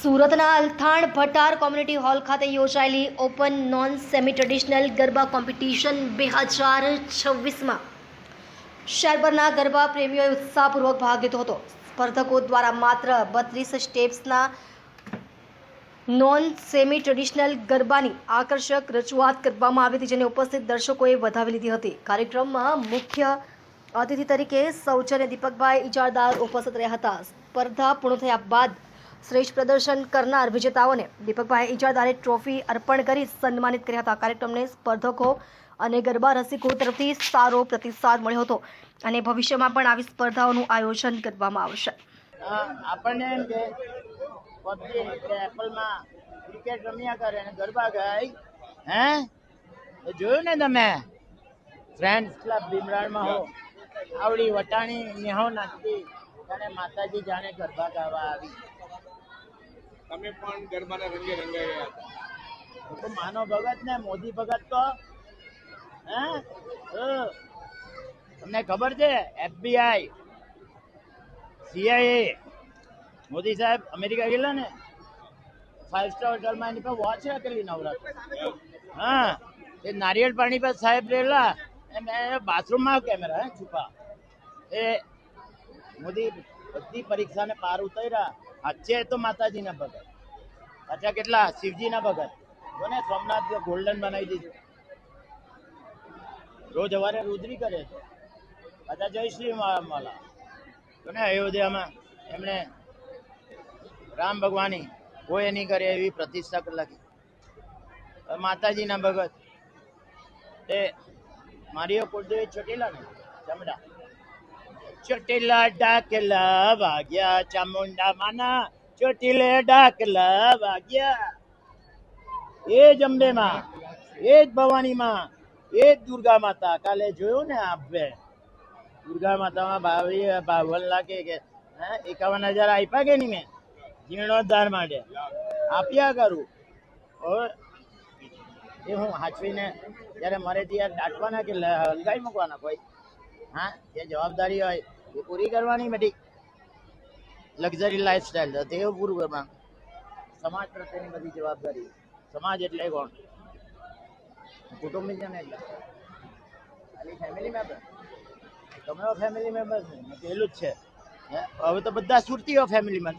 સુરતના Althan Bhatar community hall ખાતે યોજાયેલી open non semi traditional garba competition 2026માં શહેરભરના ગરબા પ્રેમીઓએ ઉત્સાહપૂર્વક ભાગ લીધો હતો. સ્પર્ધકો દ્વારા માત્ર 32 સ્ટેપ્સના નોન સેમી ટ્રેડિશનલ ગરબાની આકર્ષક રજૂઆત કરવામાં આવી હતી, જેને ઉપસ્થિત દર્શકોએ વધાવી લીધી હતી. કાર્યક્રમમાં મુખ્ય અતિથિ તરીકે સૌજન્ય દીપકભાઈ ઇજારદાર ઉપસ્થિત રહ્યા હતા. સ્પર્ધા પૂર્ણ થયા બાદ શ્રેષ્ઠ પ્રદર્શન કરનાર વિજેતાઓને દીપકભાઈ ઇજારદારે ટ્રોફી અર્પણ કરી સન્માનિત કર્યા હતા. કાર્યક્રમને સ્પર્ધકો અને ગરબા રસિકો તરફથી સારો પ્રતિસાદ મળ્યો હતો અને ભવિષ્યમાં પણ આવી સ્પર્ધાઓનું આયોજન કરવામાં આવશે. આપણને એમ કે પબજી કે એપલમાં ક્રિકેટ રમ્યા કરે અને ગરબા ગાય, જોયું ને તમે? ફ્રેન્ડ્સ ક્લબ ભીમરાળમાં હો આવડી વટાણી નેહો નાચતી અને માતાજી જાણે ગરબા ગાવા આવી. તમે પણ ગરબાના રંગે રંગાઈ ગયા હતા. તો માનો ભગત ને મોદી ભગત તો તમને ખબર છે? FBI, CIA, મોદી સાહેબ અમેરિકા ગયેલા ને 5 સ્ટાર હોટલમાં એની પર વોચ રાખેલી નવરાત્ર. એ નારિયેળ પાણી પર સાહેબ રહેલા બાથરૂમમાં કેમેરા છુપા. એ મોદી બધી પરીક્ષાને પાર ઉતર્યા. સાચે તો માતાજીના ભગત, પાછા કેટલા શિવજીના ભગત. જોને સોમનાથ ગોલ્ડન બનાવી દીધું. રોજ સવારે રુદ્રી કરે છે. પાછા જય શ્રી માલા જોને અયોધ્યામાં એમણે રામ ભગવાનની કોઈ નહીં કરે એવી પ્રતિષ્ઠા લખી. માતાજીના ભગત એ મારીઓ કુળદેવી ચોટીલા ને ચમડા ચોટીલા ડાકલા વાગ્યા, ચામુંડા માના ચોટીલે ડાકલા વાગ્યા. એ જ અંબે માં, એ જ ભવાની માં, એ જ દુર્ગા માતા. કાલે જોયું ને આપણે દુર્ગા માતામાં 52 લાખ 51,000 આપ્યા કે નહીં? મેં જીર્ણોદ્ધાર માટે આપ્યા કરું. એ હું હાચવીને જ્યારે મરે ત્યારે દાટવાના કે હલગાઈ મૂકવાના કોઈ? જે જવાબદારી હોય એ પૂરી કરવાની. બધી લક્ઝરી લાઈફસ્ટાઈલ તે પૂરું કરવાનું. સમાજ પ્રત્યેની બધી જવાબદારી. સમાજ એટલે કોણ? કુટુંબી છે ને, એટલે ખાલી ફેમિલી મેમ્બર. તમે ફેમિલી મેમ્બર છે પેલું જ છે. હવે તો બધા સુરતીઓ ફેમિલીમાં